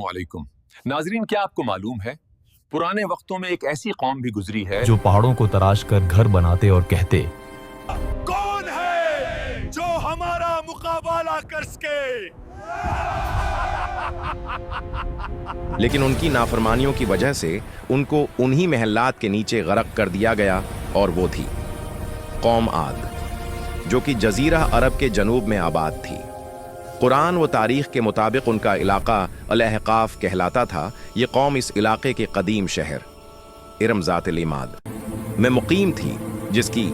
वालेकुम नाजरीन, क्या आपको मालूम है पुराने वक्तों में एक ऐसी कौम भी गुजरी है जो पहाड़ों को तराश कर घर बनाते और कहते, कौन है जो हमारा मुकाबला कर सके। लेकिन उनकी नाफरमानियों की वजह से उनको उन्हीं महल्लात के नीचे गरक कर दिया गया, और वो थी कौम आद, जो कि जजीरा अरब के जनूब में आबाद थी। कुरान व तारीख के मुताबिक उनका इलाका अल-अहकाफ कहलाता था। ये कौम इस इलाके के कदीम शहर इरम ज़ात-ए-इमाद में मुकीम थी, जिसकी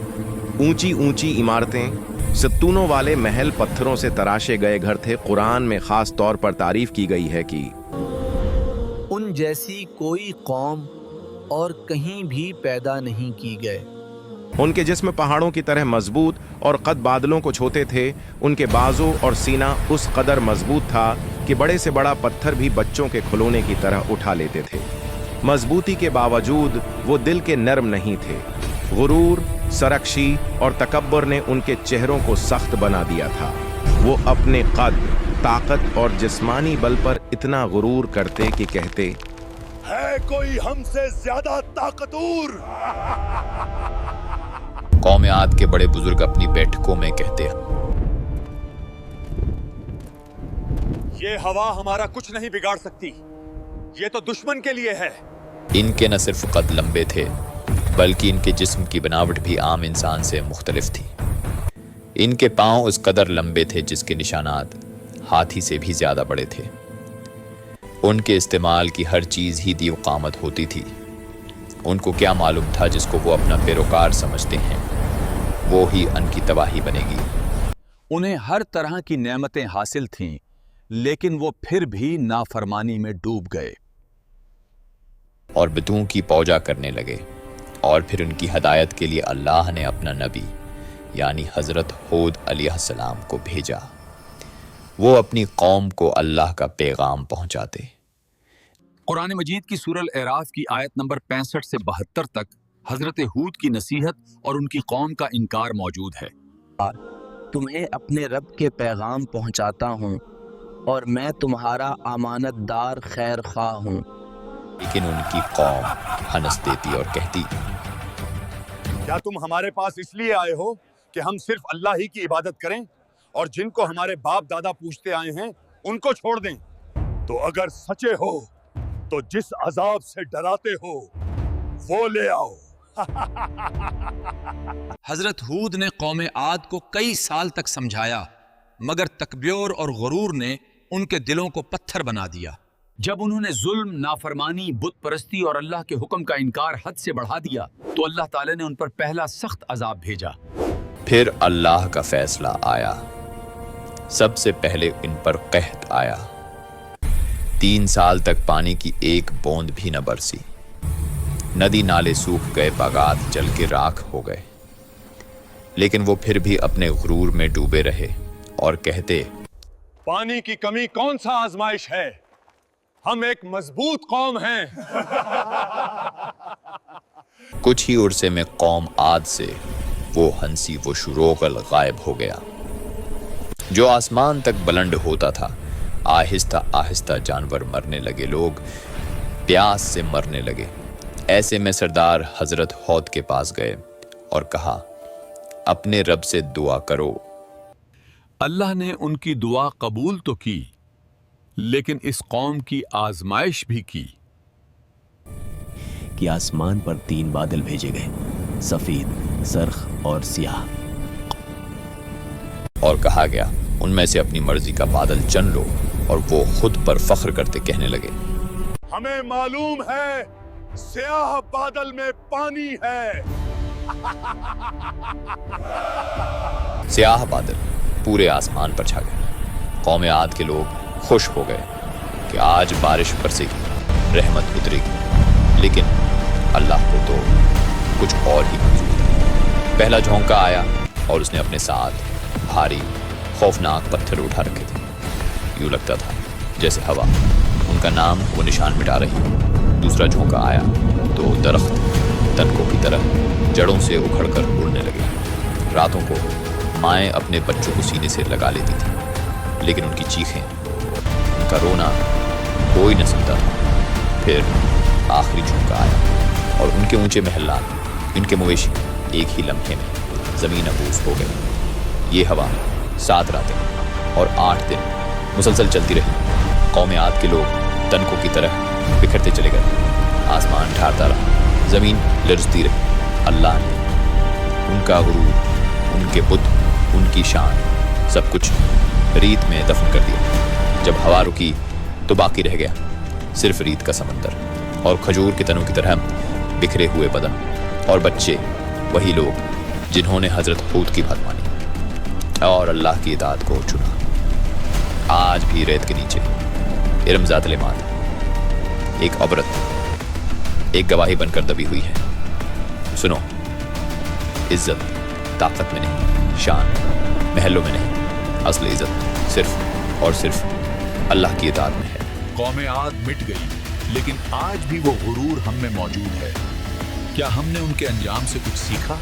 ऊंची ऊंची इमारतें, सत्तूनों वाले महल, पत्थरों से तराशे गए घर थे। कुरान में ख़ास तौर पर तारीफ की गई है कि उन जैसी कोई कौम और कहीं भी पैदा नहीं की गए। उनके जिस्म पहाड़ों की तरह मजबूत और कद बादलों को छूते थे। उनके बाजू और सीना उस कदर मजबूत था कि बड़े से बड़ा पत्थर भी बच्चों के खिलौने की तरह उठा लेते थे। मजबूती के बावजूद वो दिल के नर्म नहीं थे। गुरूर, सरकशी और तकब्बुर ने उनके चेहरों को सख्त बना दिया था। वो अपने कद, ताकत और जिस्मानी बल पर इतना गुरूर करते कि कहते, है कोई हमसे ज्यादा ताकतवर। कौम आद के बड़े बुजुर्ग अपनी बैठकों में कहते हैं, ये हवा हमारा कुछ नहीं बिगाड़ सकती, ये तो दुश्मन के लिए है। इनके न सिर्फ कद लंबे थे बल्कि इनके जिस्म की बनावट भी आम इंसान से मुख्तलिफ थी। इनके पांव उस कदर लंबे थे जिसके निशानात हाथी से भी ज्यादा बड़े थे। उनके इस्तेमाल की हर चीज ही दीवकामत होती थी। उनको क्या मालूम था जिसको वो अपना पैरोकार समझते हैं वो ही उनकी तबाही बनेगी। उन्हें हर तरह की नेमतें हासिल थीं, लेकिन वो फिर भी नाफरमानी में डूब गए और बितुओं की पौजा करने लगे। और फिर उनकी हदायत के लिए अल्लाह ने अपना नबी यानी हजरत हूद अलैहिस्सलाम को भेजा। वो अपनी कौम को अल्लाह का पैगाम पहुंचाते। कुरान मजीद की सूरह अल-अराफ की आयत नंबर 65 से 72 तक हजरत हूद की नसीहत और उनकी कौम का इनकार मौजूद है। तुम्हें अपने रब के पैगाम पहुंचाता हूं और मैं तुम्हारा अमानतदार खैर ख्वाह हूं। लेकिन उनकी कौम हंस देती और कहती, क्या तुम हमारे पास इसलिए आए हो कि हम सिर्फ अल्लाह ही की इबादत करें और जिनको हमारे बाप दादा पूछते आए हैं उनको छोड़ दें? तो अगर सच्चे हो तो जिस अजाब से डराते हो वो ले आओ। हजरत हूद ने कौम आद को कई साल तक समझाया, मगर तकब्बुर और गुरूर ने उनके दिलों को पत्थर बना दिया। जब उन्होंने जुल्म, नाफरमानी, बुत परस्ती और अल्लाह के हुक्म का इनकार हद से बढ़ा दिया तो अल्लाह ताला ने उन पर पहला सख्त अजाब भेजा। फिर अल्लाह का फैसला आया। सबसे पहले इन पर कहत आया। 3 साल तक पानी की एक बूंद भी न बरसी। नदी नाले सूख गए, बागात जल के राख हो गए। लेकिन वो फिर भी अपने गुरूर में डूबे रहे और कहते, पानी की कमी कौन सा आजमाइश है, हम एक मजबूत कौम हैं। कुछ ही उर्से में कौम आद से वो हंसी, वो शुरोगल गायब हो गया जो आसमान तक बुलंद होता था। आहिस्ता आहिस्ता जानवर मरने लगे, लोग प्यास से मरने लगे। ऐसे में सरदार हजरत हौद के पास गए और कहा, अपने रब से दुआ करो। अल्लाह ने उनकी दुआ कबूल तो की, लेकिन इस कौम की आजमाइश भी की कि आसमान पर 3 बादल भेजे गए, सफेद, सर्ख और सियाह। और कहा गया, उनमें से अपनी मर्जी का बादल चुन लो। और वो खुद पर फख्र करते कहने लगे, हमें मालूम है स्याह बादल में पानी है। स्याह बादल पूरे आसमान पर छा गए। कौम आद के लोग खुश हो गए कि आज बारिश बरसेगी, रहमत उतरेगी। लेकिन अल्लाह को तो कुछ और ही मंजूर था। पहला झोंका आया और उसने अपने साथ भारी खौफनाक पत्थर उठा रखे थे। यूं लगता था जैसे हवा उनका नाम वो निशान मिटा रही। दूसरा झोंका आया तो दरख्त तनकों की तरह जड़ों से उखड़कर उड़ने लगे। रातों को माएँ अपने बच्चों को सीने से लगा लेती थीं, लेकिन उनकी चीखें, उनका रोना कोई न सुनता था। फिर आखिरी झोंका आया और उनके ऊंचे महलात, इनके मवेशी एक ही लम्हे में ज़मीन अबूस हो गई। ये हवा 7 रातें और 8 दिन मुसलसल चलती रही। कौम आद के लोग तनकों की तरह बिखरते चले गए। आसमान ठारता रहा, ज़मीन लरजती रही। अल्लाह ने उनका गुरूर, उनके बुत, उनकी शान, सब कुछ रीत में दफन कर दिया। जब हवा रुकी तो बाकी रह गया सिर्फ रीत का समंदर और खजूर के तनों की तरह बिखरे हुए बदन और बच्चे, वही लोग जिन्होंने हजरत हूद की बात मानी और अल्लाह की इताअत को चुना। आज भी रेत के नीचे इरम ज़ात लेमात एक अबरत, एक गवाही बनकर दबी हुई है। सुनो, इज्जत ताकत में नहीं, शान महलों में नहीं, असल इज्जत सिर्फ और सिर्फ अल्लाह की इताअत में है। कौम आद मिट गई, लेकिन आज भी वो गुरूर हम में मौजूद है। क्या हमने उनके अंजाम से कुछ सीखा?